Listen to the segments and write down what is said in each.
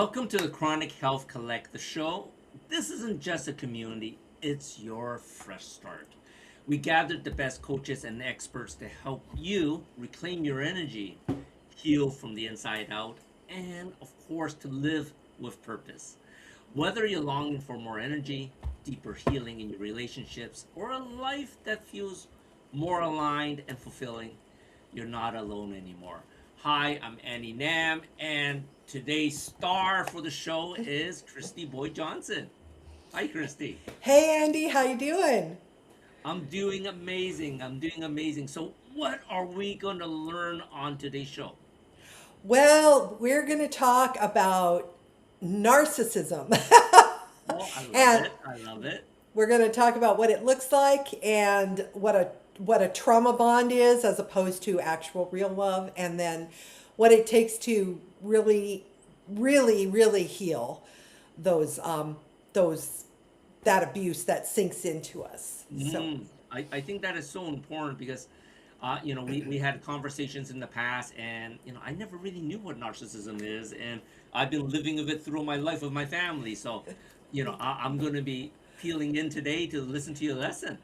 Welcome to the Chronic Health Collect, the show. This isn't just a community, it's your fresh start. We gathered the best coaches and experts to help you reclaim your energy, heal from the inside out, and of course, to live with purpose. Whether you're longing for more energy, deeper healing in your relationships, or a life that feels more aligned and fulfilling, you're not alone anymore. Hi, I'm Annie Nam, and today's star for the show is Kristy Boyd Johnson. Hi, Kristy. Hey Andy, how you doing? I'm doing amazing. I'm doing amazing. So, what are we going to learn on today's show? Well, we're going to talk about narcissism. Oh, I love And it. I love it. we're going to talk about what it looks like and what a trauma bond is as opposed to actual real love, and then what it takes to really heal those that abuse that sinks into us. So, I think that is so important because, we had conversations in the past, and, I never really knew what narcissism is. And I've been living with it through my life with my family. So, I'm going to be peeling in today to listen to your lesson.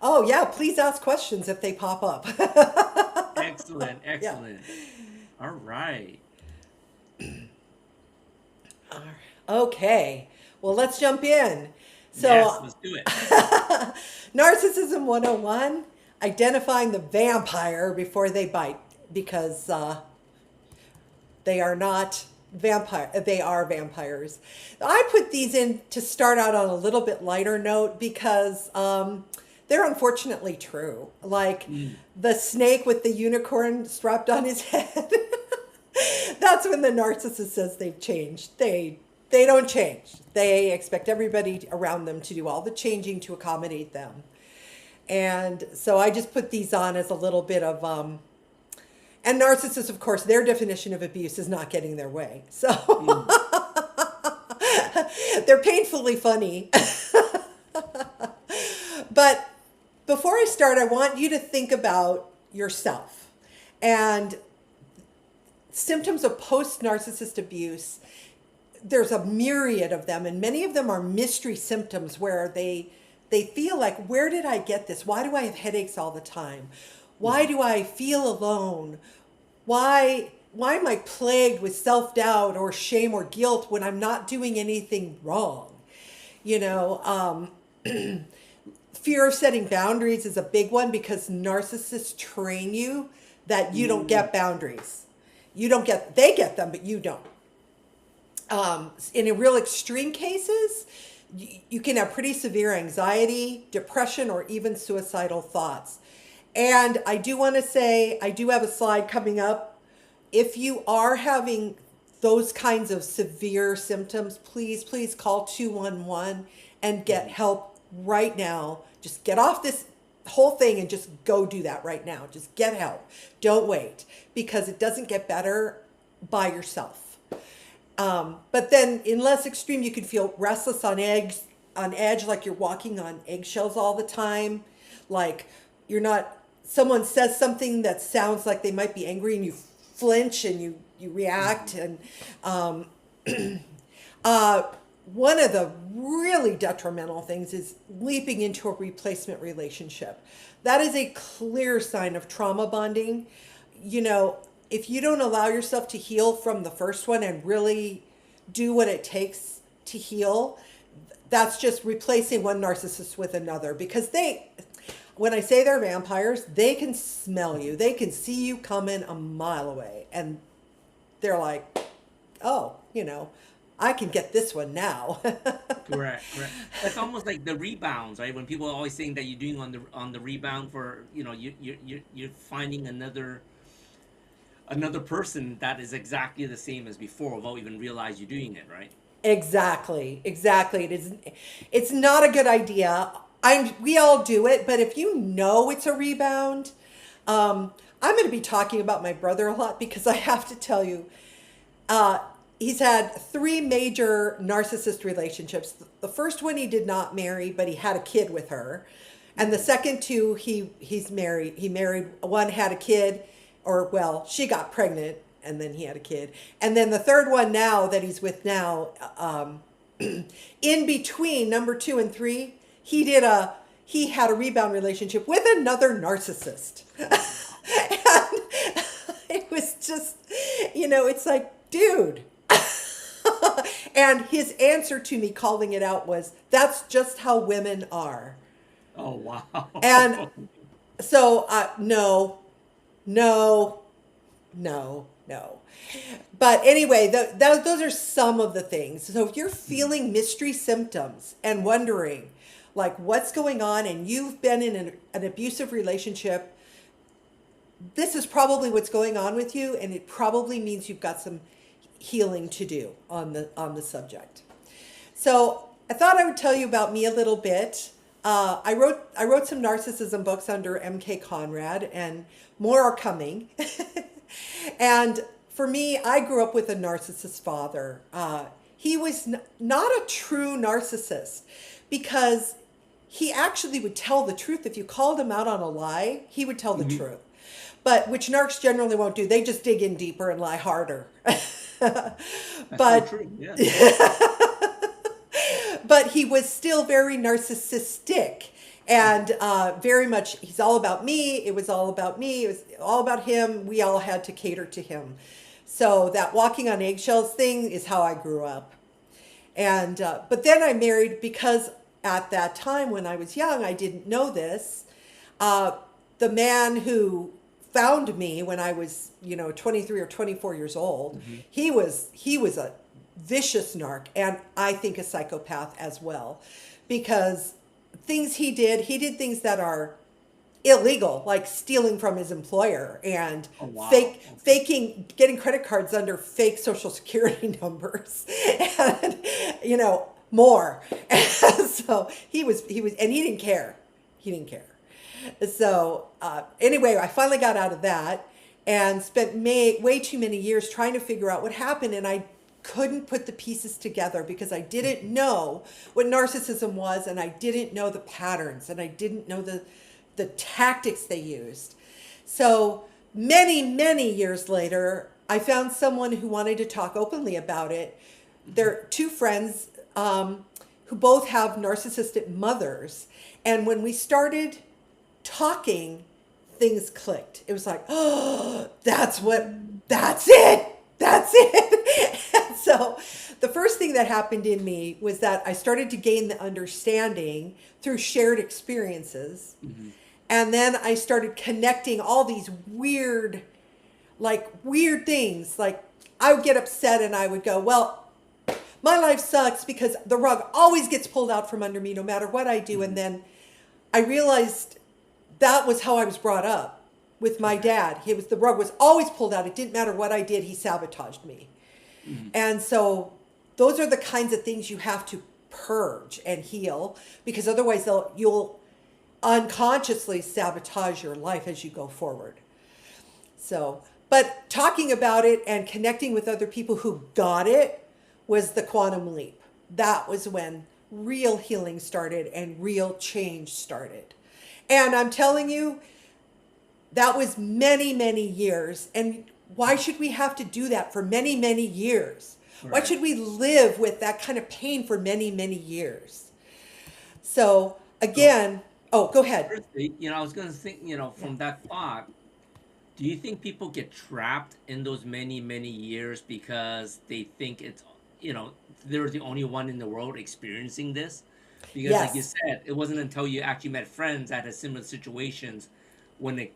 oh yeah, please ask questions if they pop up. Excellent. Yeah. Excellent. All right. All right. Okay. Well, let's jump in. Yes, So, let's do it. Narcissism 101, identifying the vampire before they bite, because they are not they are vampires. I put these in to start out on a little bit lighter note because they're unfortunately true. Like the snake with the unicorn strapped on his head. That's when the narcissist says they've changed. They don't change. They expect everybody around them to do all the changing to accommodate them. And so I just put these on as a little bit of and narcissists, of course, their definition of abuse is not getting their way. So Mm, they're painfully funny. But before I start, I want you to think about yourself and symptoms of post narcissist abuse. There's a myriad of them, and many of them are mystery symptoms where they feel like, where did I get this? Why do I have headaches all the time? Why mhm, do I feel alone? Why am I plagued with self-doubt or shame or guilt when I'm not doing anything wrong? You know, fear of setting boundaries is a big one because narcissists train you that you don't mm, get boundaries. They get them, but you don't. In a real extreme cases, you can have pretty severe anxiety, depression, or even suicidal thoughts. And I do want to say, I do have a slide coming up. If you are having those kinds of severe symptoms, please call 211 and get mhm. help right now. Just get off this whole thing and just go do that right now. Just get help. Don't wait because it doesn't get better by yourself. But then in less extreme, you can feel restless on edge, like you're walking on eggshells all the time. Like you're not, someone says something that sounds like they might be angry and you flinch and you react. And uh, one of the really detrimental things is leaping into a replacement relationship. That is a clear sign of trauma bonding. You know, if you don't allow yourself to heal from the first one and really do what it takes to heal, that's just replacing one narcissist with another because when I say they're vampires, they can smell you. They can see you coming a mile away and they're like, oh, I can get this one now. Correct, correct. That's almost like the rebounds, right? When people are always saying that you're doing on the rebound for, you're finding another person that is exactly the same as before without even realize you're doing it, right? Exactly. It's not a good idea. We all do it, but if you know it's a rebound, I'm going to be talking about my brother a lot because I have to tell you, uh, he's had three major narcissist relationships. The first one he did not marry, but he had a kid with her. And the Mm, second two, he's married. He married one, had a kid, or well, she got pregnant and then he had a kid. And then the third one now that he's with now, in between number 2 and 3, he had a rebound relationship with another narcissist. And it was just, it's like, dude. And his answer to me calling it out was, that's just how women are. Oh, wow. And so, no. But anyway, those are some of the things. So if you're feeling mystery symptoms and wondering, like, what's going on, and you've been in an abusive relationship, this is probably what's going on with you, and it probably means you've got some healing to do on the subject. So I thought I would tell you about me a little bit. I wrote some narcissism books under M.K. Conrad, and more are coming. And for me, I grew up with a narcissist father. He was not a true narcissist, because he actually would tell the truth. If you called him out on a lie, he would tell the truth. But which narcs generally won't do. They just dig in deeper and lie harder. But so true. Yeah. but he was still very narcissistic, and very much, he's all about me. It was all about me. It was all about him. We all had to cater to him. So that walking on eggshells thing is how I grew up. And but then I married, because at that time when I was young, I didn't know this. The man who found me when I was, 23 or 24 years old, he was a vicious narc, and I think a psychopath as well, because things he did things that are illegal, like stealing from his employer and getting credit cards under fake social security numbers, and more. And so he was, and he didn't care. So anyway, I finally got out of that and spent way too many years trying to figure out what happened, and I couldn't put the pieces together because I didn't know what narcissism was, and I didn't know the patterns, and I didn't know the tactics they used. So many years later, I found someone who wanted to talk openly about it. They're two friends who both have narcissistic mothers, and when we started talking, things clicked. It was like, oh, that's it. And so the first thing that happened in me was that I started to gain the understanding through shared experiences. And then I started connecting all these weird things. Like, I would get upset and I would go, well, my life sucks because the rug always gets pulled out from under me no matter what I do. And then I realized that was how I was brought up with my dad. The rug was always pulled out. It didn't matter what I did. He sabotaged me. And so those are the kinds of things you have to purge and heal, because otherwise you'll unconsciously sabotage your life as you go forward. So, but talking about it and connecting with other people who got it was the quantum leap. That was when real healing started and real change started. And I'm telling you, that was many years. And why should we have to do that for many years? Right. Why should we live with that kind of pain for many years? So again, go ahead. I was going to think, from that thought, do you think people get trapped in those many years because they think it's, they're the only one in the world experiencing this? Because like you said, it wasn't until you actually met friends that had similar situations when it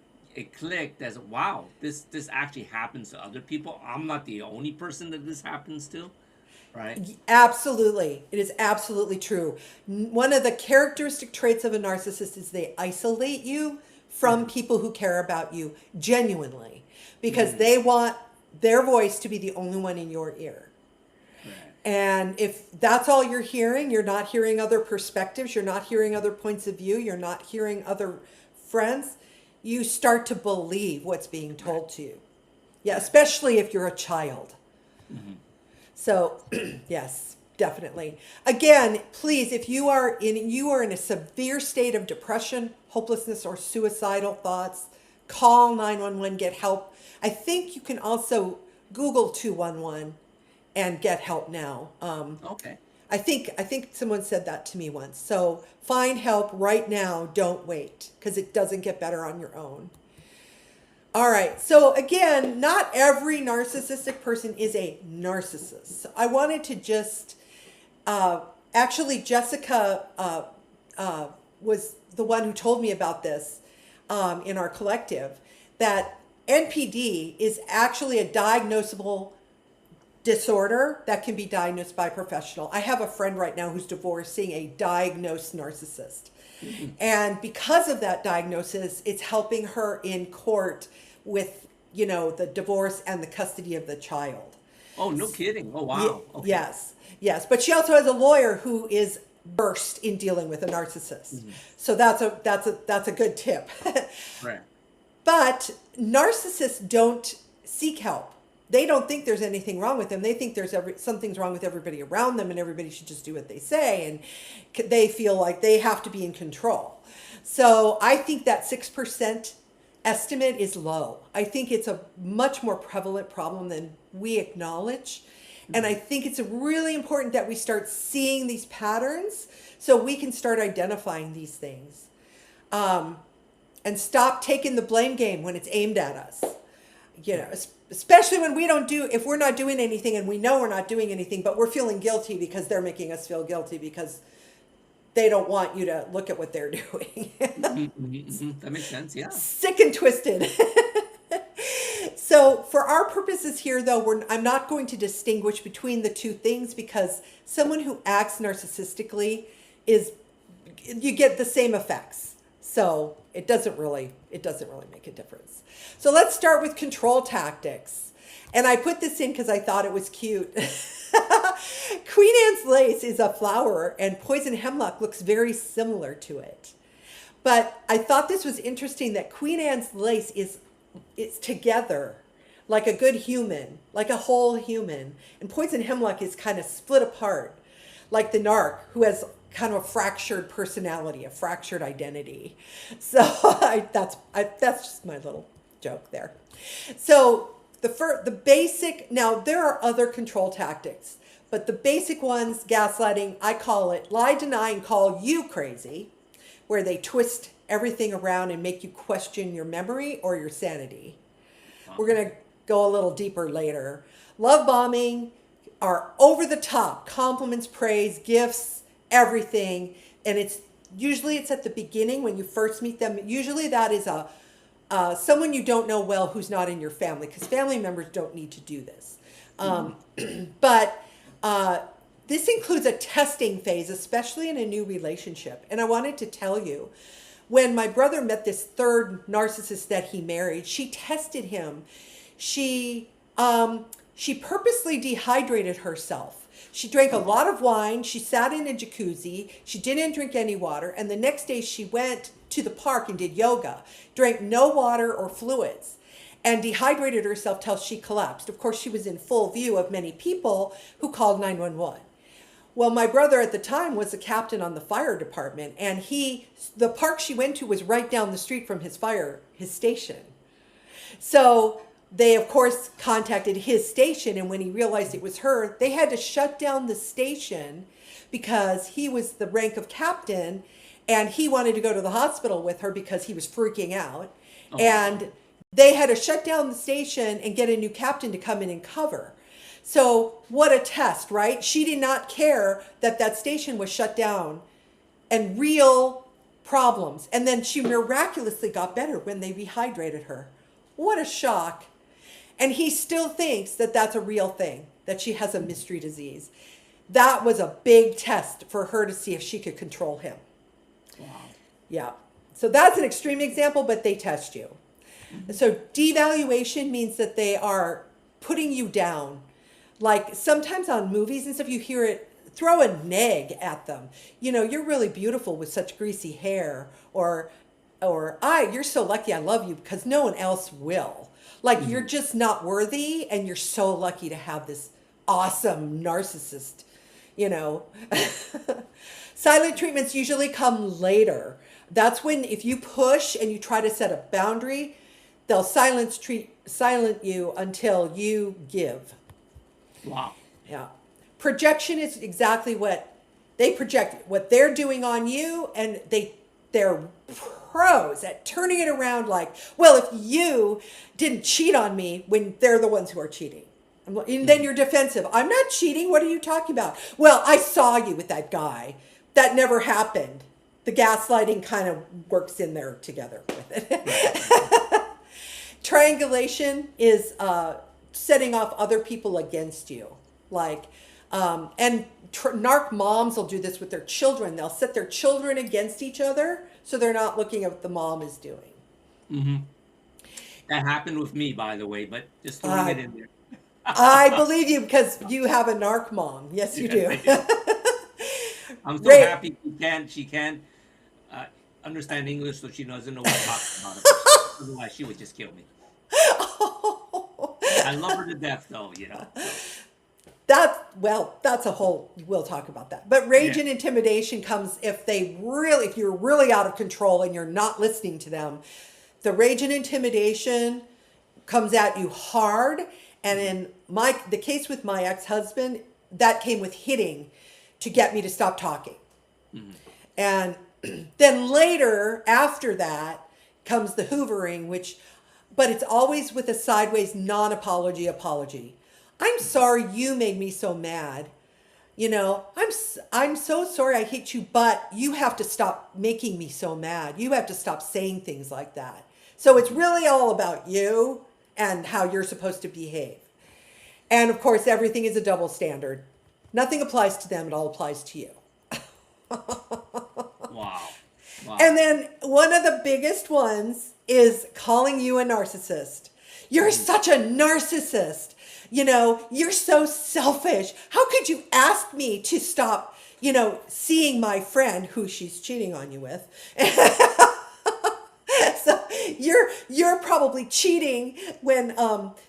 clicked as, wow, this actually happens to other people. I'm not the only person that this happens to, right? Absolutely. It is absolutely true. One of the characteristic traits of a narcissist is they isolate you from people who care about you genuinely, because they want their voice to be the only one in your ear. And if that's all you're hearing, you're not hearing other perspectives, you're not hearing other points of view, you're not hearing other friends, you start to believe what's being told to you. Yeah, especially if you're a child. So, yes, definitely. Again, please, if you are in a severe state of depression, hopelessness, or suicidal thoughts, call 911, get help. I think you can also Google 211 and get help now. Okay. I think someone said that to me once. So find help right now. Don't wait, because it doesn't get better on your own. All right. So again, not every narcissistic person is a narcissist. So I wanted to just actually Jessica was the one who told me about this in our collective, that NPD is actually a diagnosable disorder that can be diagnosed by a professional. I have a friend right now who's divorcing a diagnosed narcissist. And because of that diagnosis, it's helping her in court with, the divorce and the custody of the child. Oh, no kidding. Oh, wow. Okay. Yes, yes. But she also has a lawyer who is versed in dealing with a narcissist. So that's a good tip. Right. But narcissists don't seek help. They don't think there's anything wrong with them. They think there's something's wrong with everybody around them, and everybody should just do what they say. And they feel like they have to be in control. So I think that 6% estimate is low. I think it's a much more prevalent problem than we acknowledge. And I think it's really important that we start seeing these patterns so we can start identifying these things. And stop taking the blame game when it's aimed at us. Especially when if we're not doing anything and we know we're not doing anything, but we're feeling guilty because they're making us feel guilty because they don't want you to look at what they're doing. That makes sense. Yeah. Sick and twisted. So for our purposes here, though, I'm not going to distinguish between the two things, because someone who acts narcissistically you get the same effects. So it doesn't really make a difference. So let's start with control tactics. And I put this in because I thought it was cute. Queen Anne's lace is a flower, and poison hemlock looks very similar to it. But I thought this was interesting that Queen Anne's lace it's together like a good human, like a whole human. And poison hemlock is kind of split apart, like the narc, who has kind of a fractured personality, a fractured identity. So that's just my little joke there. So the basic, now there are other control tactics, but the basic ones, gaslighting, I call it lie, deny, and call you crazy, where they twist everything around and make you question your memory or your sanity. We're going to go a little deeper later. Love bombing are over the top, compliments, praise, gifts, everything. And it's at the beginning when you first meet them. Usually that is someone you don't know well who's not in your family, because family members don't need to do this. But this includes a testing phase, especially in a new relationship. And I wanted to tell you, when my brother met this third narcissist that he married, she tested him. She purposely dehydrated herself. She drank a lot of wine. She sat in a jacuzzi. She didn't drink any water. And the next day she went to the park and did yoga, drank no water or fluids, and dehydrated herself till she collapsed. Of course, she was in full view of many people who called 911. Well, my brother at the time was a captain on the fire department, and the park she went to was right down the street from his station. So they, of course, contacted his station, and when he realized it was her, they had to shut down the station because he was the rank of captain, and he wanted to go to the hospital with her because he was freaking out. Oh. And they had to shut down the station and get a new captain to come in and cover. So what a test, right? She did not care that station was shut down and real problems. And then she miraculously got better when they rehydrated her. What a shock. And he still thinks that that's a real thing, that she has a mystery disease. That was a big test for her to see if she could control him. Wow. Yeah. So that's an extreme example, but they test you. So devaluation means that they are putting you down. Like sometimes on movies and stuff, you hear it, throw a neg at them. You're really beautiful with such greasy hair, or you're so lucky, I love you because no one else will. Like you're just not worthy, and you're so lucky to have this awesome narcissist, Silent treatments usually come later. That's when, if you push and you try to set a boundary, they'll silent you until you give. Wow. Yeah. Projection is exactly what they project, what they're doing on you, and they're pros at turning it around like, well, if you didn't cheat on me, when they're the ones who are cheating. And then you're defensive. I'm not cheating. What are you talking about? Well, I saw you with that guy. That never happened. The gaslighting kind of works in there together with it. Triangulation is setting off other people against you. Like, and narc moms will do this with their children. They'll set their children against each other so they're not looking at what the mom is doing. Mm-hmm. That happened with me, by the way, but just throwing it in there. I believe you because you have a narc mom. Yes, you do. I'm so happy she can't understand English, so she doesn't know what I'm talking about. Otherwise, she would just kill me. I love her to death, though, you know. That's a whole, we'll talk about that. But rage and intimidation comes if you're really out of control and you're not listening to them. The rage and intimidation comes at you hard. And in the case with my ex-husband, that came with hitting to get me to stop talking. Mm-hmm. And then later, after that, comes the hoovering, but it's always with a sideways non-apology apology. I'm sorry you made me so mad. You know, I'm so sorry I hate you, but you have to stop making me so mad. You have to stop saying things like that. So it's really all about you and how you're supposed to behave. And of course, everything is a double standard. Nothing applies to them, it all applies to you. Wow. And then one of the biggest ones is calling you a narcissist. You're such a narcissist. You know, you're so selfish. How could you ask me to stop, seeing my friend who she's cheating on you with? So you're probably cheating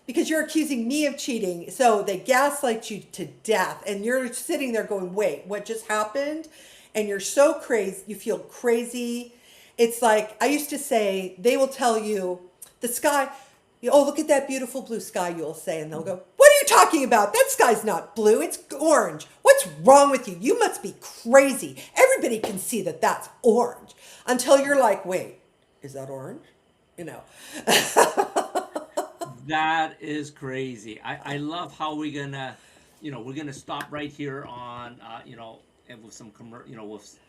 because you're accusing me of cheating. So they gaslight you to death, and you're sitting there going, "Wait, what just happened?" And you're so crazy, you feel crazy. It's like I used to say, they will tell you the sky. Oh, look at that beautiful blue sky, you'll say, and they'll go, "What are you talking about? That sky's not blue, it's orange. What's wrong with you? You must be crazy. Everybody can see that that's orange." Until you're like, "Wait, is that orange?" That is crazy. I love how we're gonna stop right here on and with some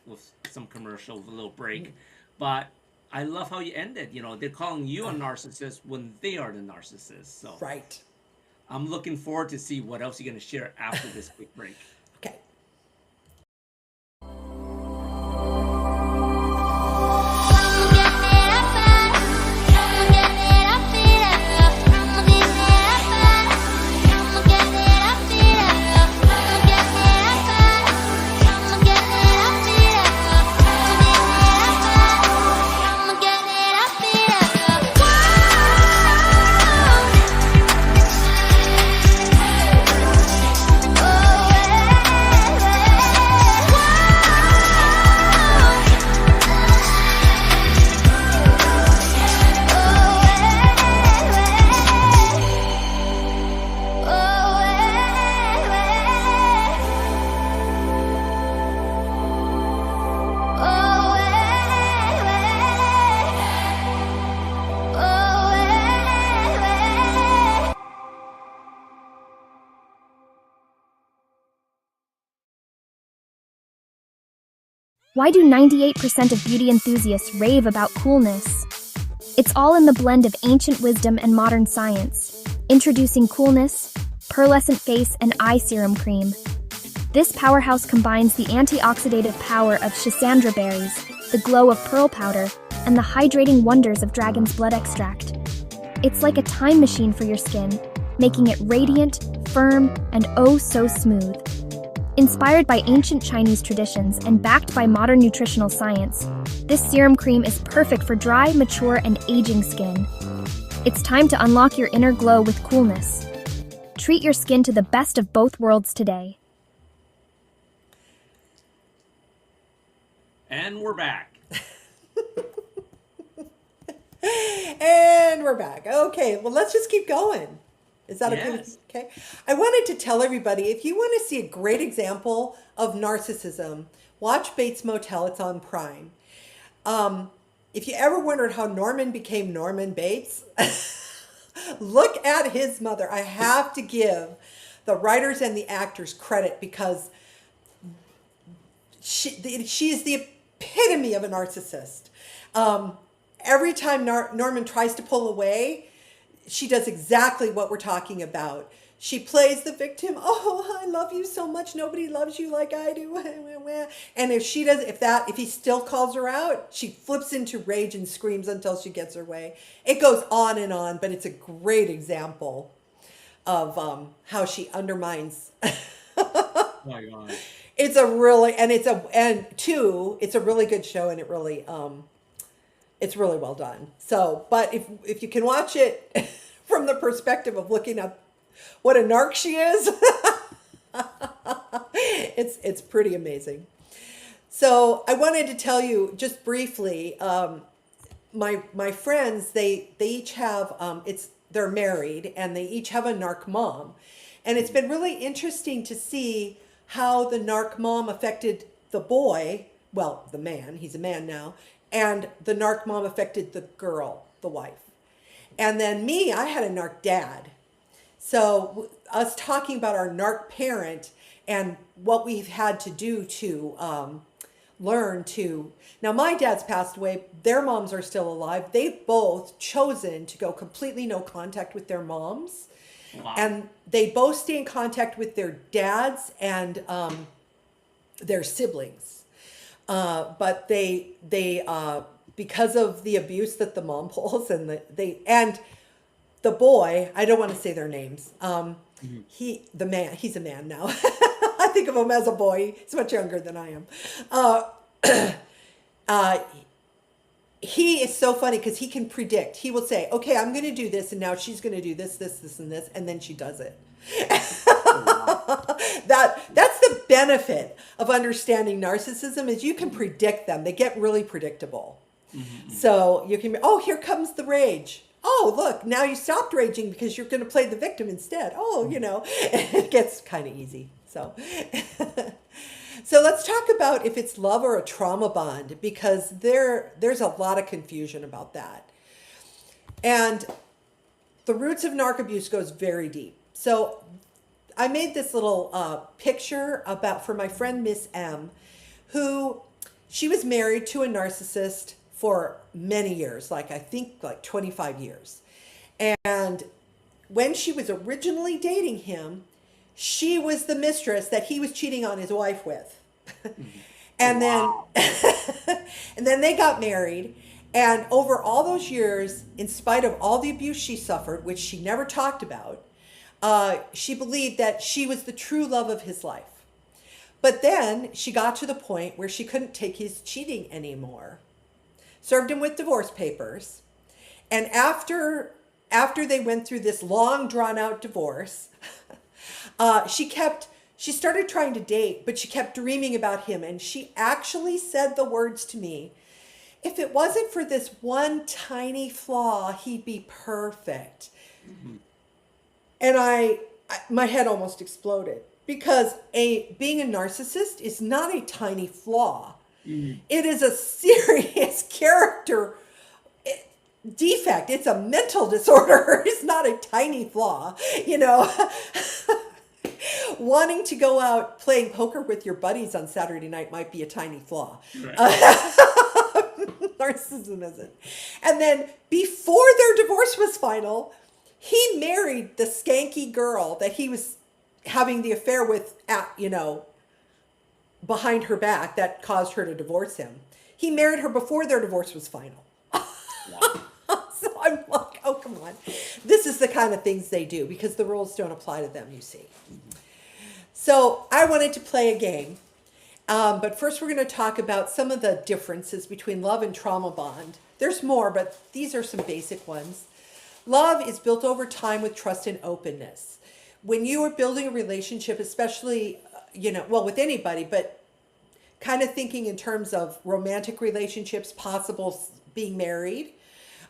with some commercial, with a little break. But I love how you ended. They're calling you a narcissist when they are the narcissist. So right. I'm looking forward to see what else you're gonna share after this quick break. Okay. Why do 98% of beauty enthusiasts rave about coolness? It's all in the blend of ancient wisdom and modern science. Introducing Coolness, Pearlescent Face and Eye Serum Cream. This powerhouse combines the antioxidative power of schisandra berries, the glow of pearl powder, and the hydrating wonders of dragon's blood extract. It's like a time machine for your skin, making it radiant, firm, and oh so smooth. Inspired by ancient Chinese traditions and backed by modern nutritional science, this serum cream is perfect for dry, mature, and aging skin. It's time to unlock your inner glow with Coolness. Treat your skin to the best of both worlds today. And we're back. And we're back. Okay, well, let's just keep going. Is that okay? Yes. Okay. I wanted to tell everybody, if you want to see a great example of narcissism, watch Bates Motel. It's on Prime. If you ever wondered how Norman became Norman Bates, look at his mother. I have to give the writers and the actors credit because she is the epitome of a narcissist. Every time Norman tries to pull away, she does exactly what we're talking about. She plays the victim. Oh, I love you so much. Nobody loves you like I do. And if he still calls her out, she flips into rage and screams until she gets her way. It goes on and on, but it's a great example of how she undermines. Oh my God. It's a really good show, and it's really well done. So, but if you can watch it from the perspective of looking at what a narc she is, it's pretty amazing. So I wanted to tell you just briefly, my friends, they each have, they're married and they each have a narc mom. And it's been really interesting to see how the narc mom affected the boy, well, the man, he's a man now, and the narc mom affected the girl, the wife. And then me, I had a narc dad. So us talking about our narc parent and what we've had to do to learn to, now my dad's passed away, their moms are still alive. They've both chosen to go completely no contact with their moms. Wow. And they both stay in contact with their dads and their siblings. But they because of the abuse that the mom pulls and the boy, I don't want to say their names. He's a man now. I think of him as a boy. He's much younger than I am. He is so funny because he can predict. He will say, okay, I'm going to do this. And now she's going to do this, and this. And then she does it. That's the benefit of understanding narcissism is you can predict them. They get really predictable. Mm-hmm. So you can, here comes the rage. Oh, look, now you stopped raging because you're going to play the victim instead. Oh, it gets kind of easy. So, so let's talk about if it's love or a trauma bond, because there's a lot of confusion about that. And the roots of narc abuse goes very deep. So I made this little picture for my friend Miss M, who she was married to a narcissist for many years, I think 25 years. And when she was originally dating him, she was the mistress that he was cheating on his wife with. And Wow. and then they got married. And over all those years, in spite of all the abuse she suffered, which she never talked about, she believed that she was the true love of his life. But then she got to the point where she couldn't take his cheating anymore. Served him with divorce papers. And after they went through this long drawn out divorce, she started trying to date, but she kept dreaming about him. And she actually said the words to me, if it wasn't for this one tiny flaw, he'd be perfect. Mm-hmm. And my head almost exploded because being a narcissist is not a tiny flaw. Mm-hmm. It is a serious character defect. It's a mental disorder. It's not a tiny flaw, Wanting to go out playing poker with your buddies on Saturday night might be a tiny flaw. Right. Narcissism isn't. And then before their divorce was final, he married the skanky girl that he was having the affair with behind her back that caused her to divorce him. He married her before their divorce was final. Wow. So I'm like, oh, come on. This is the kind of things they do because the rules don't apply to them, you see. Mm-hmm. So I wanted to play a game. But first we're going to talk about some of the differences between love and trauma bond. There's more, but these are some basic ones. Love is built over time with trust and openness. When you are building a relationship, especially, with anybody, but kind of thinking in terms of romantic relationships, possible being married,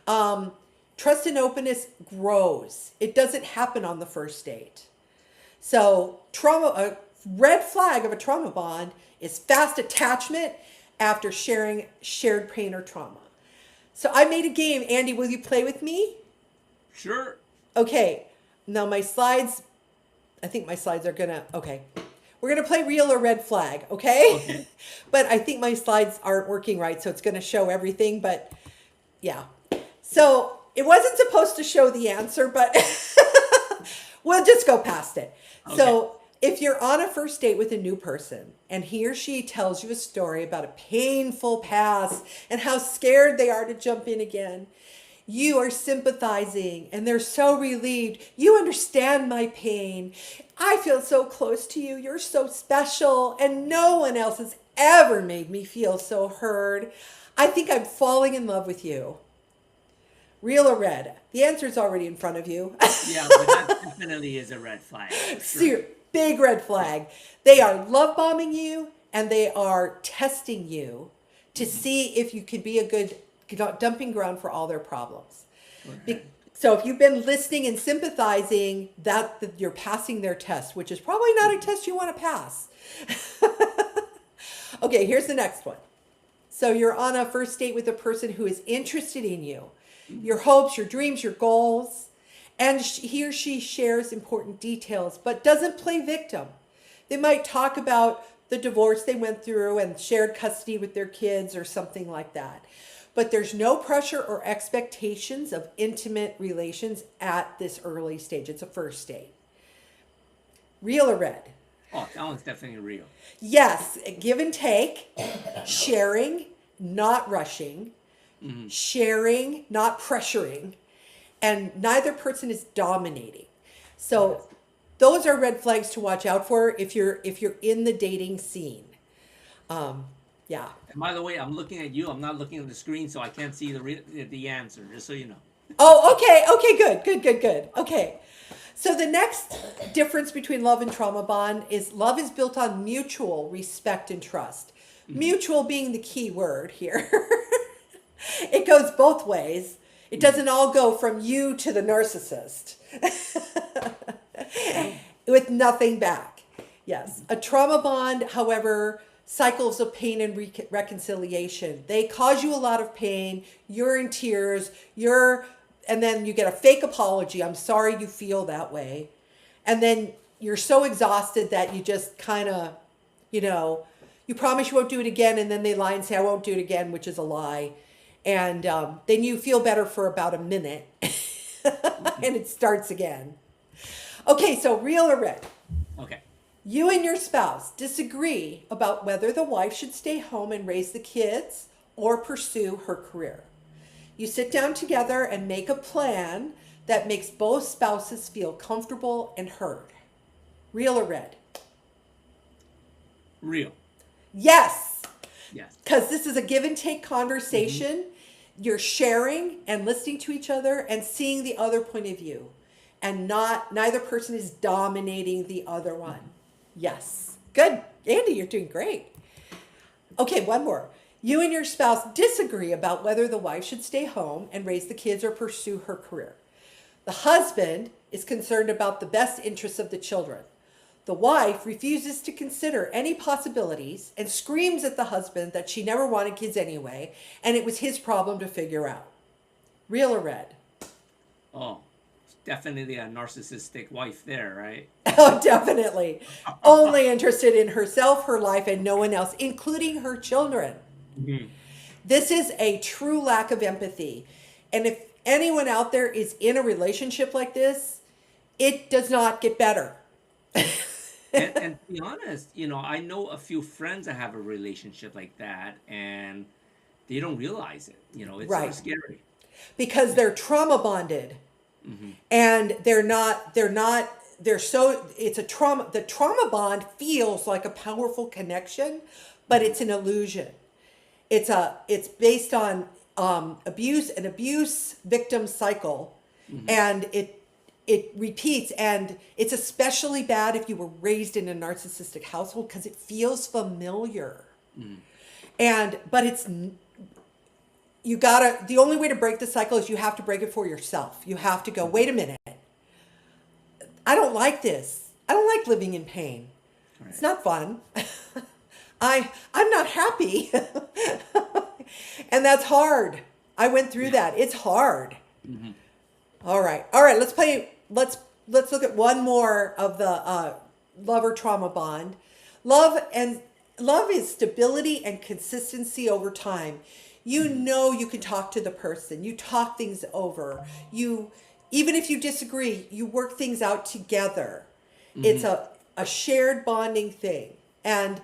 Trust and openness grows. It doesn't happen on the first date. So a red flag of a trauma bond is fast attachment after sharing shared pain or trauma. So I made a game. Andy, will you play with me? Sure. Okay. Now my slides, I think my slides are okay. We're going to play real or red flag, okay? But I think my slides aren't working right, so it's going to show everything, but yeah. So it wasn't supposed to show the answer, but we'll just go past it. Okay. So if you're on a first date with a new person and he or she tells you a story about a painful past and how scared they are to jump in again, you are sympathizing and they're so relieved. You understand my pain. I feel so close to you. You're so special and no one else has ever made me feel so heard. I think I'm falling in love with you. Real or red? The answer is already in front of you. Yeah, but that definitely is a red flag. Sure. Big red flag. They are love bombing you and they are testing you to see if you can be a good dumping ground for all their problems. So if you've been listening and sympathizing, that you're passing their test, which is probably not a test you want to pass. Okay, here's the next one. So you're on a first date with a person who is interested in you, your hopes, your dreams, your goals, and he or she shares important details, but doesn't play victim. They might talk about the divorce they went through and shared custody with their kids or something like that. But there's no pressure or expectations of intimate relations at this early stage. It's a first date. Real or red? Oh, that one's definitely real. Yes, give and take, sharing, not rushing, sharing, not pressuring, and neither person is dominating. So those are red flags to watch out for if you're in the dating scene. Yeah. And by the way, I'm looking at you. I'm not looking at the screen, so I can't see the answer, just so you know. Oh, okay. Okay, good. Okay. So the next difference between love and trauma bond is love is built on mutual respect and trust. Mutual being the key word here. It goes both ways. It doesn't all go from you to the narcissist with nothing back. Yes. A trauma bond, however, cycles of pain and reconciliation. They cause you a lot of pain. You're in tears. And then you get a fake apology. I'm sorry you feel that way. And then you're so exhausted that you just kind of, you promise you won't do it again. And then they lie and say, I won't do it again, which is a lie. And then you feel better for about a minute. And it starts again. Okay, so real or red? Okay. You and your spouse disagree about whether the wife should stay home and raise the kids or pursue her career. You sit down together and make a plan that makes both spouses feel comfortable and heard. Real or red? Real. Yes. Yes. Because this is a give and take conversation. You're sharing and listening to each other and seeing the other point of view. And neither person is dominating the other one. Yes. Good. Andy, you're doing great. Okay, one more. You and your spouse disagree about whether the wife should stay home and raise the kids or pursue her career. The husband is concerned about the best interests of the children. The wife refuses to consider any possibilities and screams at the husband that she never wanted kids anyway, and it was his problem to figure out. Real or red? Oh, definitely a narcissistic wife there, right? Oh, definitely. Only interested in herself, her life, and no one else, including her children. This is a true lack of empathy. And if anyone out there is in a relationship like this, it does not get better. And to be honest, I know a few friends that have a relationship like that, and they don't realize it. It's Right. so scary. Because they're trauma bonded. And it's a trauma. The trauma bond feels like a powerful connection, but it's an illusion. It's based on an abuse victim cycle, and it repeats, and it's especially bad if you were raised in a narcissistic household because it feels familiar. But the only way to break the cycle is you have to break it for yourself. You have to go, wait a minute. I don't like this. I don't like living in pain. Right. It's not fun. I'm not happy. And that's hard. I went through that. It's hard. Mm-hmm. All right. Let's look at one more of the lover trauma bond. Love is stability and consistency over time. You know you can talk to the person. You talk things over. Even if you disagree, you work things out together. Mm-hmm. It's a shared bonding thing. And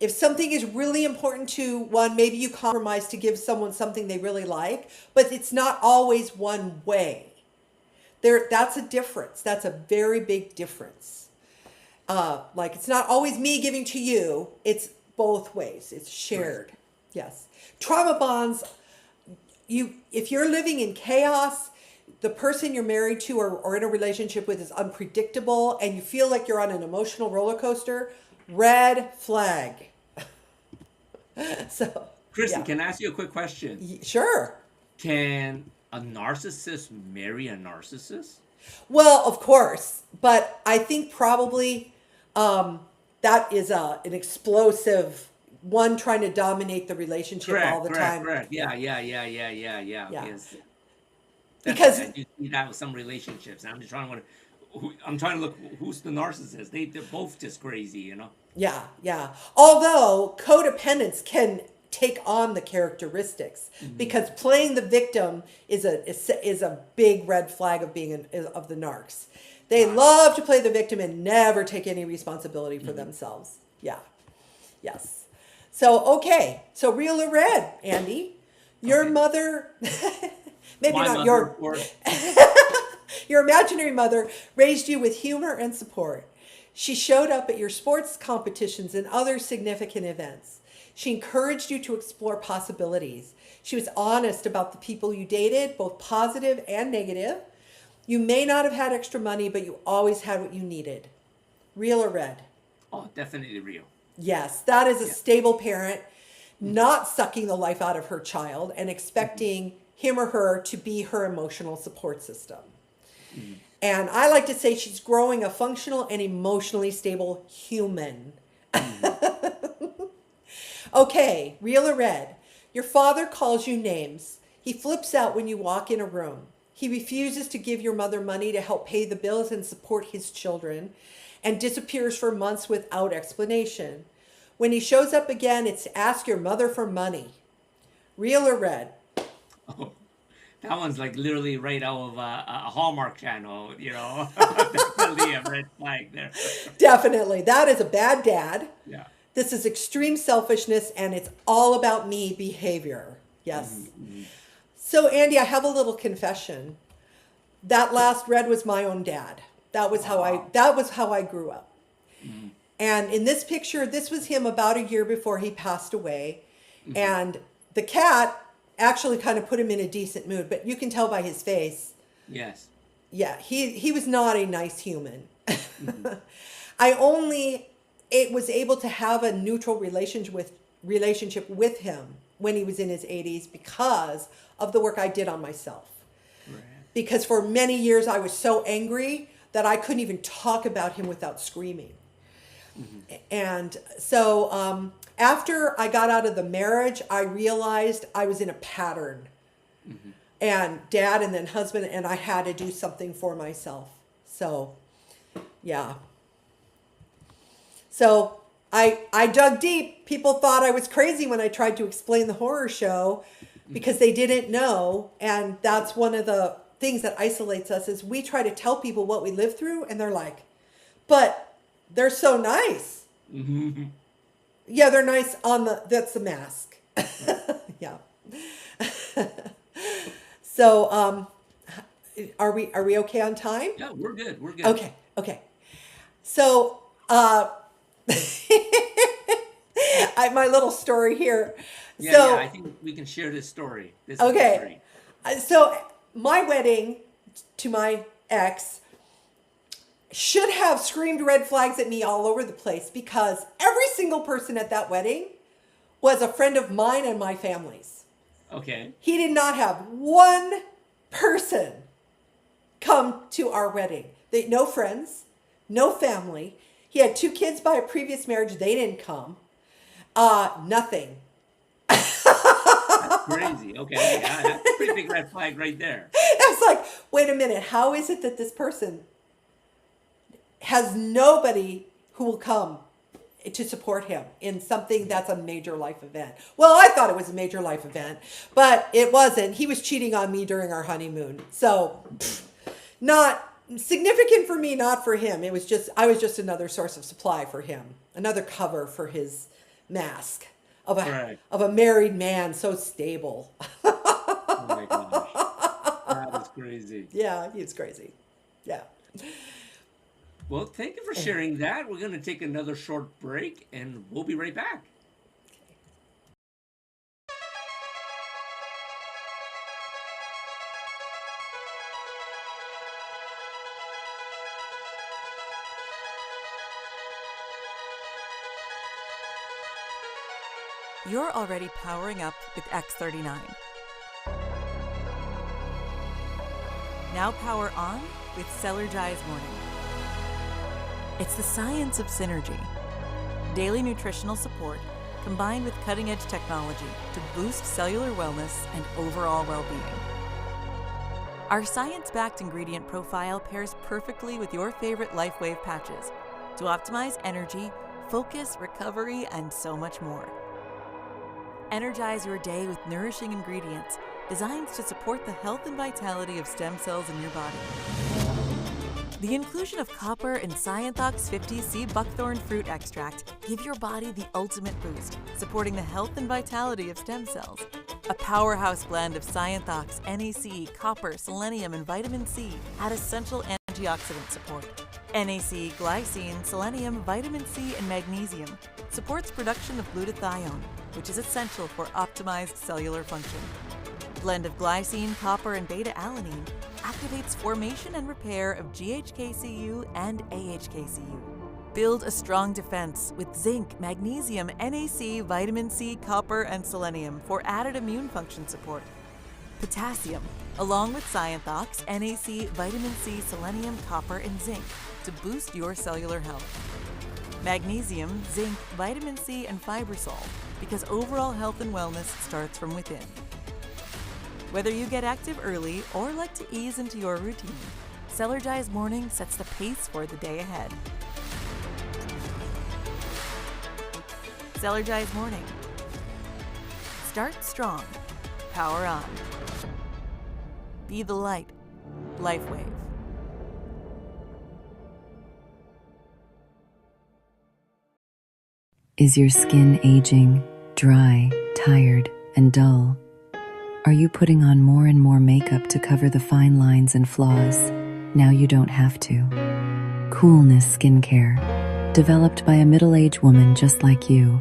if something is really important to one, maybe you compromise to give someone something they really like, but it's not always one way. That's a difference. That's a very big difference. Like it's not always me giving to you. It's both ways. It's shared. Right. Yes. Trauma bonds, if you're living in chaos, the person you're married to or in a relationship with is unpredictable and you feel like you're on an emotional roller coaster, red flag. So, Kristy, can I ask you a quick question? Sure. Can a narcissist marry a narcissist? Well, of course, but I think probably that is an explosive one trying to dominate the relationship all the time. Correct. Yeah. Yes. Because I do see that with some relationships. I'm just trying to look who's the narcissist. They're both just crazy, you know. Yeah. Although codependence can take on the characteristics, because playing the victim is a big red flag of being of the narcs. They love to play the victim and never take any responsibility for themselves. Yeah. Yes. So real or red, Andy, your mother, maybe My not mother, your imaginary mother raised you with humor and support. She showed up at your sports competitions and other significant events. She encouraged you to explore possibilities. She was honest about the people you dated, both positive and negative. You may not have had extra money, but you always had what you needed. Real or red? Oh, definitely real. Yes, that is a stable parent, not sucking the life out of her child and expecting him or her to be her emotional support system. Mm-hmm. And I like to say she's growing a functional and emotionally stable human. Mm-hmm. Okay, real or red? Your father calls you names. He flips out when you walk in a room. He refuses to give your mother money to help pay the bills and support his children, and disappears for months without explanation. When he shows up again, it's to ask your mother for money. Real or red? Oh, that one's like literally right out of a Hallmark channel, you know. Definitely a red flag there. Definitely. That is a bad dad. Yeah. This is extreme selfishness, and it's all about me behavior. Yes. Mm-hmm. So, Andy, I have a little confession. That last red was my own dad. That was how I grew up. Mm-hmm. And in this picture, this was him about a year before he passed away. Mm-hmm. And the cat actually kind of put him in a decent mood, but you can tell by his face. Yes. Yeah, he was not a nice human. Mm-hmm. It was able to have a neutral relationship with him when he was in his 80s because of the work I did on myself. Right. Because for many years I was so angry that I couldn't even talk about him without screaming. Mm-hmm. And so after I got out of the marriage, I realized I was in a pattern. Mm-hmm. And dad and then husband, and I had to do something for myself. So, yeah. So I dug deep. People thought I was crazy when I tried to explain the horror show because they didn't know. And that's one of the things that isolates us is we try to tell people what we live through and they're like, but they're so nice. Mm-hmm. Yeah, they're nice that's the mask. Yeah. So, are we okay on time? Yeah, we're good. Okay. So, my little story here. Yeah, I think we can share this story. This okay. So my wedding to my ex should have screamed red flags at me all over the place because every single person at that wedding was a friend of mine and my family's. Okay. He did not have one person come to our wedding. No friends, no family. He had 2 kids by a previous marriage. They didn't come. Nothing. That's crazy. Okay. Yeah, that's a pretty big red flag right there. I was like, wait a minute. How is it that this person has nobody who will come to support him in something that's a major life event? Well, I thought it was a major life event, but it wasn't. He was cheating on me during our honeymoon. So not significant for me, not for him. I was just another source of supply for him, another cover for his mask of Right. a married man so stable. Oh my gosh. That is crazy. Yeah, he's crazy. Yeah. Well, thank you for sharing that. We're going to take another short break and we'll be right back. You're already powering up with X39. Now power on with Celergize Morning. It's the science of synergy. Daily nutritional support combined with cutting-edge technology to boost cellular wellness and overall well-being. Our science-backed ingredient profile pairs perfectly with your favorite LifeWave patches to optimize energy, focus, recovery, and so much more. Energize your day with nourishing ingredients designed to support the health and vitality of stem cells in your body. The inclusion of copper and Scienthox 50C buckthorn fruit extract give your body the ultimate boost, supporting the health and vitality of stem cells. A powerhouse blend of Scienthox, NAC, copper, selenium, and vitamin C add essential antioxidant support. NAC, glycine, selenium, vitamin C, and magnesium supports production of glutathione, which is essential for optimized cellular function. Blend of glycine, copper, and beta-alanine activates formation and repair of GHKCU and AHKCU. Build a strong defense with zinc, magnesium, NAC, vitamin C, copper, and selenium for added immune function support. Potassium, along with Scienthox, NAC, vitamin C, selenium, copper, and zinc to boost your cellular health. Magnesium, zinc, vitamin C, and Fibersol, because overall health and wellness starts from within. Whether you get active early or like to ease into your routine, Celergize Morning sets the pace for the day ahead. Celergize Morning. Start strong. Power on. Be the light. LifeWave. Is your skin aging, dry, tired, and dull? Are you putting on more and more makeup to cover the fine lines and flaws? Now you don't have to. Coolness Skincare, developed by a middle-aged woman just like you.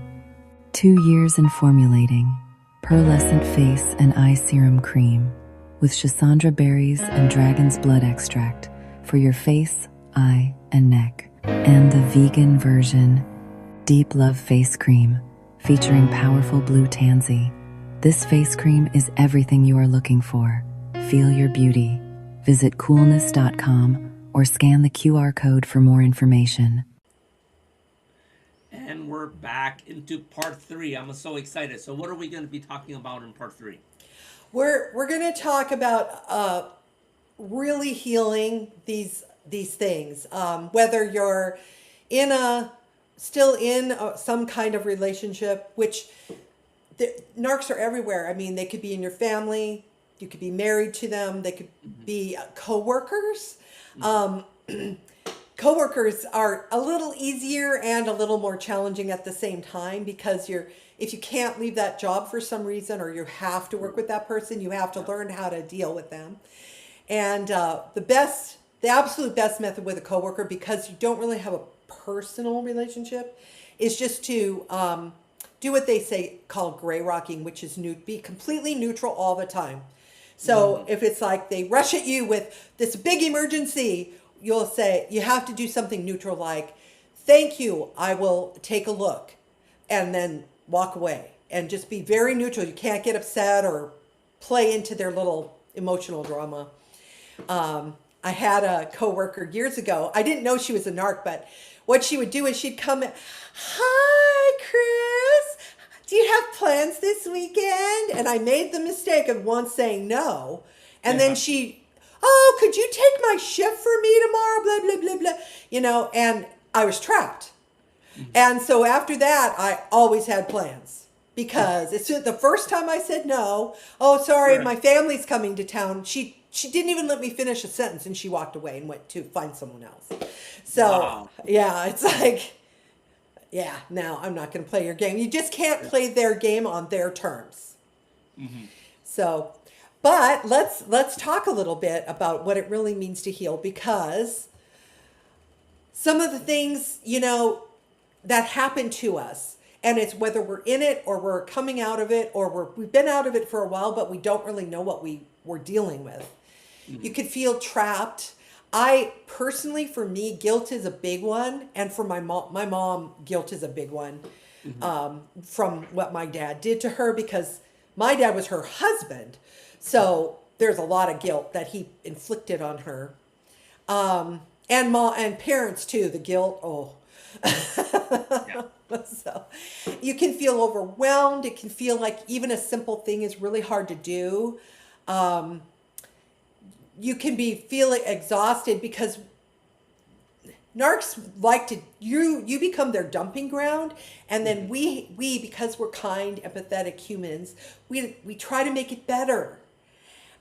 2 years in formulating, pearlescent face and eye serum cream with Schisandra berries and dragon's blood extract for your face, eye, and neck. And the vegan version, Deep Love Face Cream, featuring powerful blue tansy. This face cream is everything you are looking for. Feel your beauty. Visit coolness.com or scan the QR code for more information. And we're back into part 3. I'm so excited. So what are we going to be talking about in part 3? We're going to talk about really healing these things. Whether you're still in some kind of relationship, which narcs are everywhere. I mean, they could be in your family. You could be married to them. They could be coworkers. Coworkers are a little easier and a little more challenging at the same time, because if you can't leave that job for some reason, or you have to work with that person, you have to learn how to deal with them. And the absolute best method with a coworker, because you don't really have a personal relationship, is just to do what they say called gray rocking, which is be completely neutral all the time. So if it's like they rush at you with this big emergency, you'll say, you have to do something neutral, like, thank you, I will take a look, and then walk away. and just be very neutral. You can't get upset or play into their little emotional drama. I had a coworker years ago. I didn't know she was a narc, but what she would do is she'd come in, "Hi, Chris. Do you have plans this weekend?" And I made the mistake of once saying no. And then "Oh, could you take my shift for me tomorrow?" Blah, blah, blah, blah. And I was trapped. And so after that, I always had plans. Because the first time I said no, "Oh, sorry, my family's coming to town," she didn't even let me finish a sentence, and she walked away and went to find someone else. So, yeah, it's like, yeah, no, I'm not going to play your game. You just can't play their game on their terms. So, but let's talk a little bit about what it really means to heal, because some of the things, that happen to us, and it's whether we're in it or we're coming out of it, or we've been out of it for a while, but we don't really know what we're dealing with. You could feel trapped. I personally, for me, guilt is a big one. And for my mom, guilt is a big one, from what my dad did to her, because my dad was her husband. So there's a lot of guilt that he inflicted on her. And parents too, the guilt. So you can feel overwhelmed. It can feel like even a simple thing is really hard to do. You can be feeling exhausted because narcs like to, you become their dumping ground. And then we, because we're kind, empathetic humans, we try to make it better.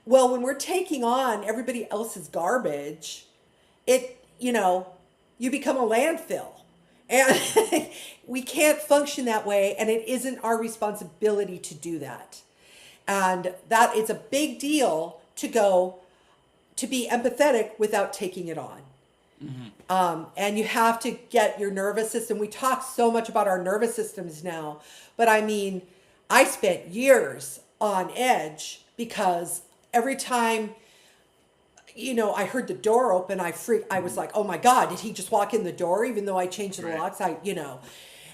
Well, when we're taking on everybody else's garbage, you become a landfill. And we can't function that way, and it isn't our responsibility to do that. And that is a big deal to be empathetic without taking it on. And you have to get your nervous system. We talk so much about our nervous systems now, but I mean, I spent years on edge because every time I heard the door open, I was like, "Oh my God, did he just walk in the door?" Even though I changed the locks,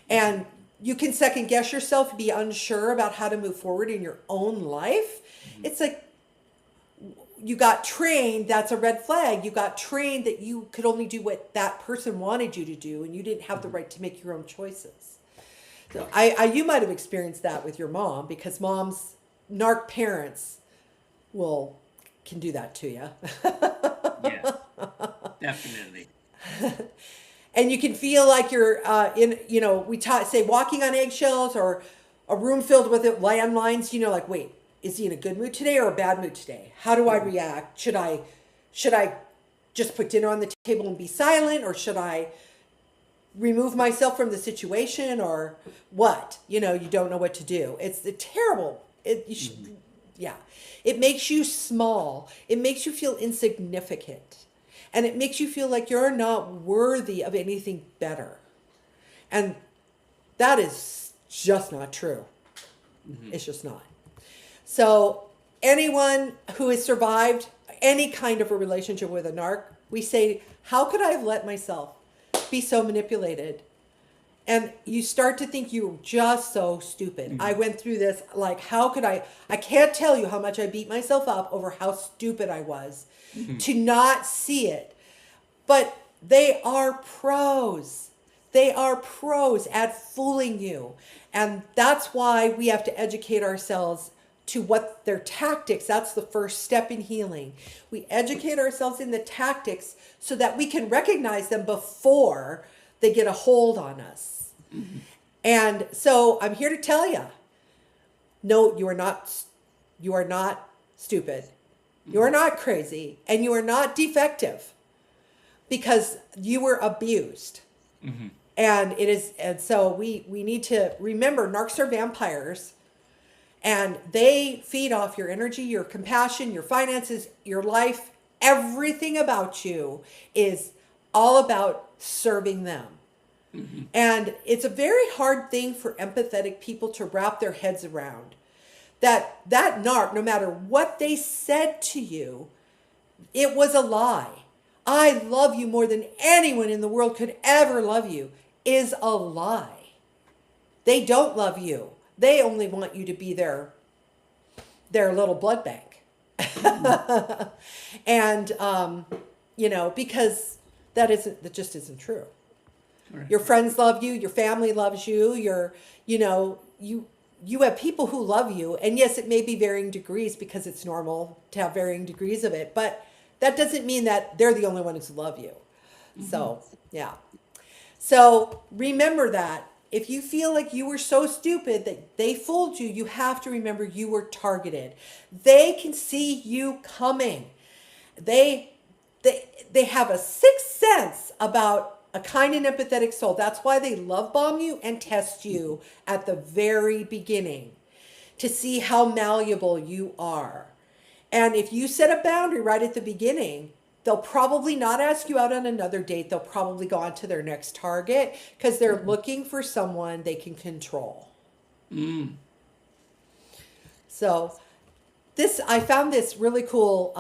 and you can second guess yourself, be unsure about how to move forward in your own life. It's like, you got trained, that's a red flag. You got trained that you could only do what that person wanted you to do, and you didn't have the right to make your own choices. So you might have experienced that with your mom, because narc parents can do that to you. Yeah, definitely. And you can feel like you're say walking on eggshells, or a room filled with landmines, like, wait, is he in a good mood today or a bad mood today? How do I react? Should I just put dinner on the table and be silent, or should I remove myself from the situation, or what? You don't know what to do. It's terrible. It makes you small. It makes you feel insignificant. And it makes you feel like you're not worthy of anything better. And that is just not true. It's just not. So anyone who has survived any kind of a relationship with a narc, we say, how could I have let myself be so manipulated? And you start to think you're just so stupid. I went through this, like, how could I can't tell you how much I beat myself up over how stupid I was to not see it. But they are pros. They are pros at fooling you. And that's why we have to educate ourselves to what their tactics, that's the first step in healing. We educate ourselves in the tactics so that we can recognize them before they get a hold on us. And so I'm here to tell you, no, you are not stupid. You are not crazy, and you are not defective, because you were abused. And so we need to remember, narcs are vampires, and they feed off your energy, your compassion, your finances, your life. Everything about you is all about serving them. And it's a very hard thing for empathetic people to wrap their heads around. That narc, no matter what they said to you, it was a lie. "I love you more than anyone in the world could ever love you," is a lie. They don't love you. They only want you to be their little blood bank. And, because that just isn't true. Right. Your friends love you, your family loves you, you have people who love you. And yes, it may be varying degrees because it's normal to have varying degrees of it, but that doesn't mean that they're the only ones who love you. So, yeah. So remember that. If you feel like you were so stupid that they fooled you, you have to remember you were targeted. They can see you coming. They have a sixth sense about a kind and empathetic soul. That's why they love bomb you and test you at the very beginning to see how malleable you are. And if you set a boundary right at the beginning, they'll probably not ask you out on another date. They'll probably go on to their next target because they're looking for someone they can control. So I found this really cool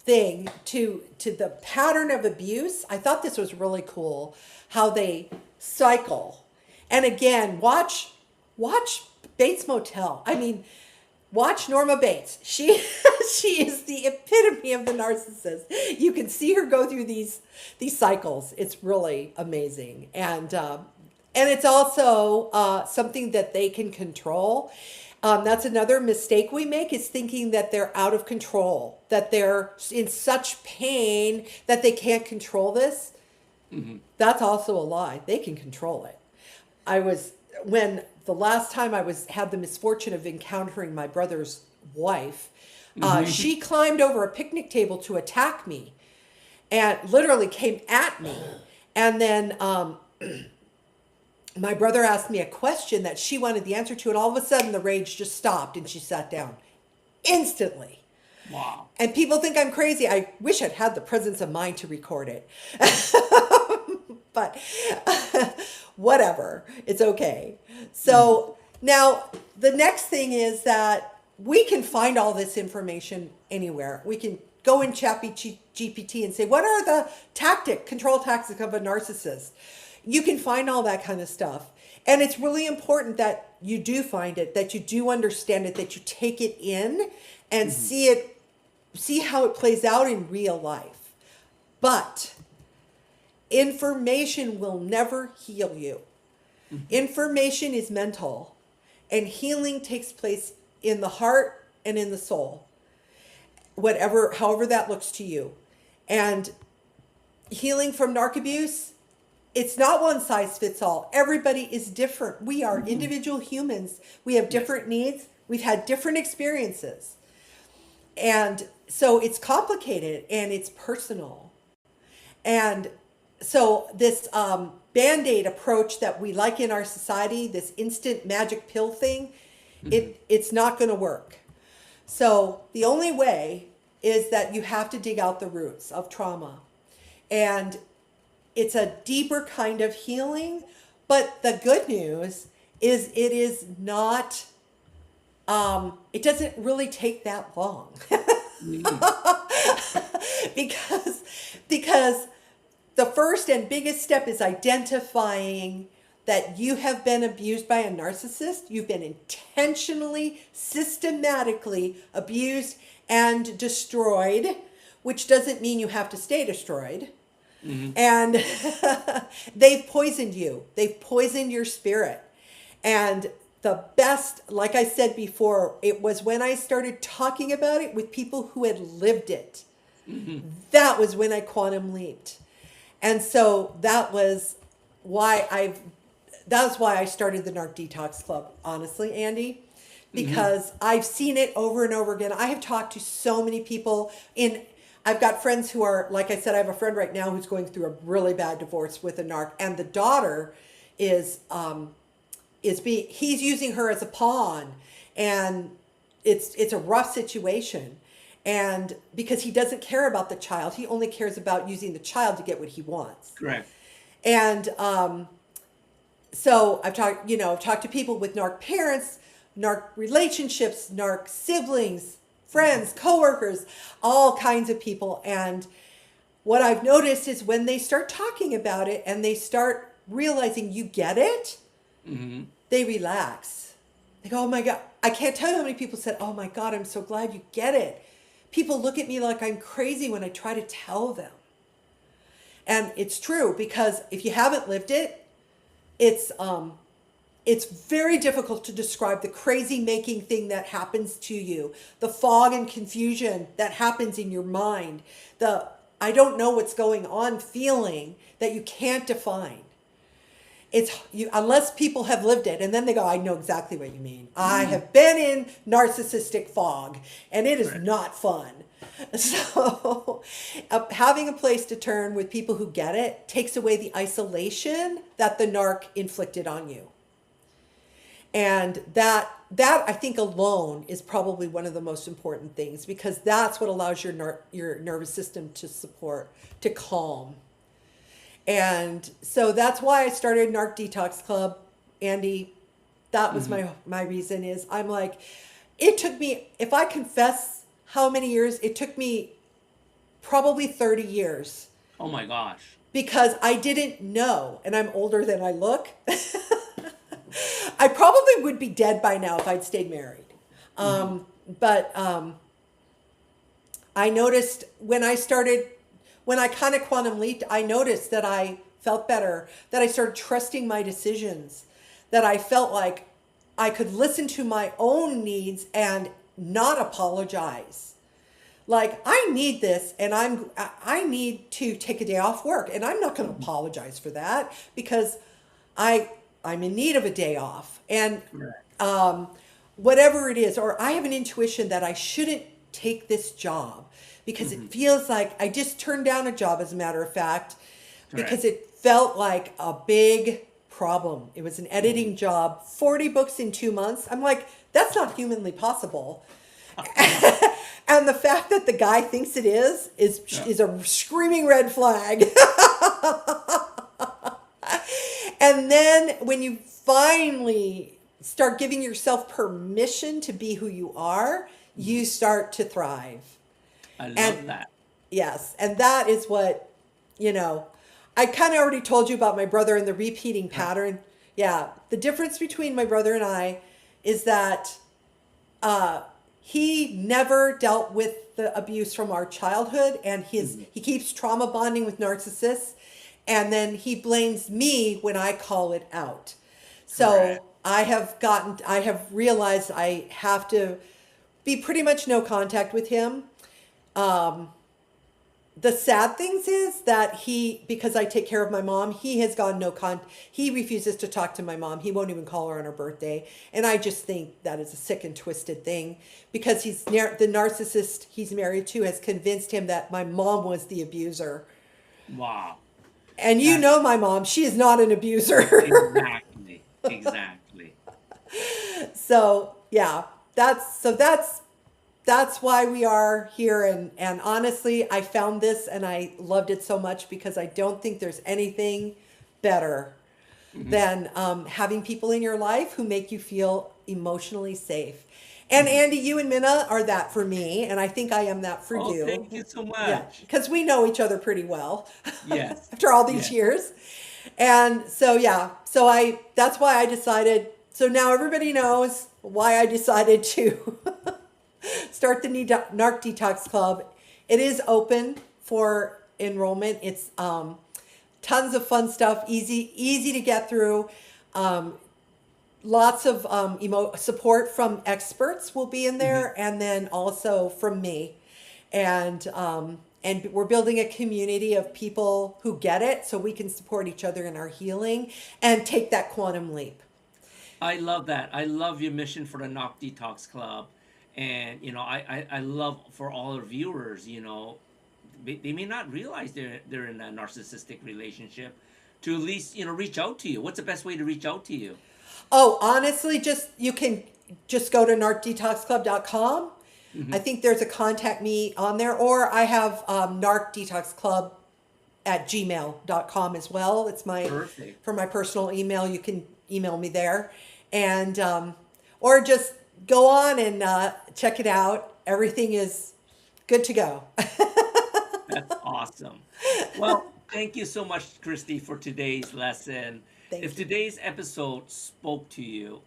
thing to the pattern of abuse. I thought this was really cool how they cycle. And again, watch Bates Motel. I mean, watch Norma Bates. She is the epitome of the narcissist. You can see her go through these cycles. It's really amazing. And it's also something that they can control. That's another mistake we make, is thinking that they're out of control, that they're in such pain that they can't control this. That's also a lie. They can control it. When the last time I had the misfortune of encountering my brother's wife, she climbed over a picnic table to attack me and literally came at me. And then my brother asked me a question that she wanted the answer to, and all of a sudden the rage just stopped and she sat down instantly. Wow. And people think I'm crazy. I wish I'd had the presence of mind to record it. But whatever, it's okay. So now the next thing is that we can find all this information anywhere. We can go in ChatGPT and say, what are the control tactics of a narcissist? You can find all that kind of stuff. And it's really important that you do find it, that you do understand it, that you take it in and see how it plays out in real life. But information will never heal you. Information is mental, and healing takes place in the heart and in the soul. However that looks to you. And healing from narc abuse, it's not one size fits all. Everybody is different. We are individual humans. We have different needs. We've had different experiences. And so it's complicated and it's personal. And so this Band-Aid approach that we like in our society, this instant magic pill thing, it's not going to work. So the only way is that you have to dig out the roots of trauma. And it's a deeper kind of healing, but the good news is it is not, it doesn't really take that long. because the first and biggest step is identifying that you have been abused by a narcissist. You've been intentionally, systematically abused and destroyed, which doesn't mean you have to stay destroyed. And they've poisoned you. They've poisoned your spirit. And the best, like I said before, it was when I started talking about it with people who had lived it. That was when I quantum leaped. And so that was why I started the Narc Detox Club, honestly, Andy, because I've seen it over and over again. I have talked to so many people I've got friends who are, like I said, I have a friend right now who's going through a really bad divorce with a narc, and the daughter he's using her as a pawn, and it's a rough situation. And because he doesn't care about the child, he only cares about using the child to get what he wants. Correct. And so I've talked to people with narc parents, narc relationships, narc siblings, friends, coworkers, all kinds of people. And what I've noticed is when they start talking about it and they start realizing you get it, they relax. They go, oh my God. I can't tell you how many people said, oh my God, I'm so glad you get it. People look at me like I'm crazy when I try to tell them. And it's true, because if you haven't lived it, it's very difficult to describe the crazy making thing that happens to you, the fog and confusion that happens in your mind, the I don't know what's going on feeling that you can't define. It's you unless people have lived it, and then they go, I know exactly what you mean. I have been in narcissistic fog, and it is not fun. So having a place to turn with people who get it takes away the isolation that the narc inflicted on you. And that I think alone is probably one of the most important things, because that's what allows your nervous system to calm. And so that's why I started Narc Detox Club, Andy. That was my reason. Is I'm like, it took me, if I confess how many years, it took me probably 30 years. Oh my gosh. Because I didn't know, and I'm older than I look. I probably would be dead by now if I'd stayed married. But I noticed when I kind of quantum leaped, I noticed that I felt better, that I started trusting my decisions, that I felt like I could listen to my own needs and not apologize. Like, I need this, and I need to take a day off work, and I'm not going to apologize for that, because I'm in need of a day off. And whatever it is, or I have an intuition that I shouldn't take this job because it feels like I just turned down a job, as a matter of fact, because it felt like a big problem. It was an editing job, 40 books in 2 months. I'm like, that's not humanly possible. And the fact that the guy thinks it is a screaming red flag. And then when you finally start giving yourself permission to be who you are, you start to thrive. I love that. Yes. And that is what, I kind of already told you about my brother and the repeating pattern. Yeah. The difference between my brother and I is that he never dealt with the abuse from our childhood, and he keeps trauma bonding with narcissists. And then he blames me when I call it out. So I have realized I have to be pretty much no contact with him. The sad things is that because I take care of my mom, he has gone he refuses to talk to my mom. He won't even call her on her birthday. And I just think that is a sick and twisted thing, because the narcissist he's married to has convinced him that my mom was the abuser. Wow. And you know my mom, she is not an abuser. Exactly. So yeah, that's why we are here. And honestly, I found this and I loved it so much, because I don't think there's anything better than having people in your life who make you feel emotionally safe. And Andy, you and Minna are that for me, and I think I am that for you. Thank you so much. Yeah, because we know each other pretty well. Yes. After all these years. And so, that's why I decided. So now everybody knows why I decided to start the Narc Detox Club. It is open for enrollment. It's tons of fun stuff, easy to get through. Lots of support from experts will be in there, and then also from me. And we're building a community of people who get it, so we can support each other in our healing and take that quantum leap. I love that. I love your mission for the Narc Detox Club. And, I love for all our viewers, they may not realize they're in a narcissistic relationship, to at least, reach out to you. What's the best way to reach out to you? Oh, honestly, you can just go to narcdetoxclub.com. I think there's a contact me on there, or I have narcdetoxclub@gmail.com as well. It's for my personal email. You can email me there, and or just go on and check it out. Everything is good to go. That's awesome. Well, Thank you so much, Kristy, for today's lesson. Thank If you. today's episode spoke to you,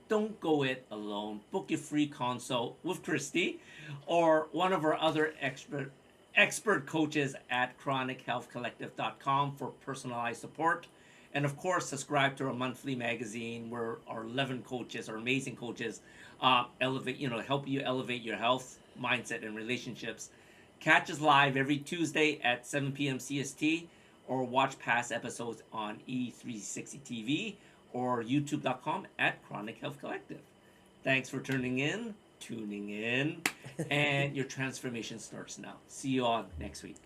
don't go it alone. Book your free consult with Kristy or one of our other expert coaches at chronichealthcollective.com for personalized support. And of course, subscribe to our monthly magazine where our 11 coaches, our amazing coaches, help you elevate your health, mindset, and relationships. Catch us live every Tuesday at 7 p.m. CST or watch past episodes on E360 TV or youtube.com at Chronic Health Collective. Thanks for tuning in, and your transformation starts now. See you all next week.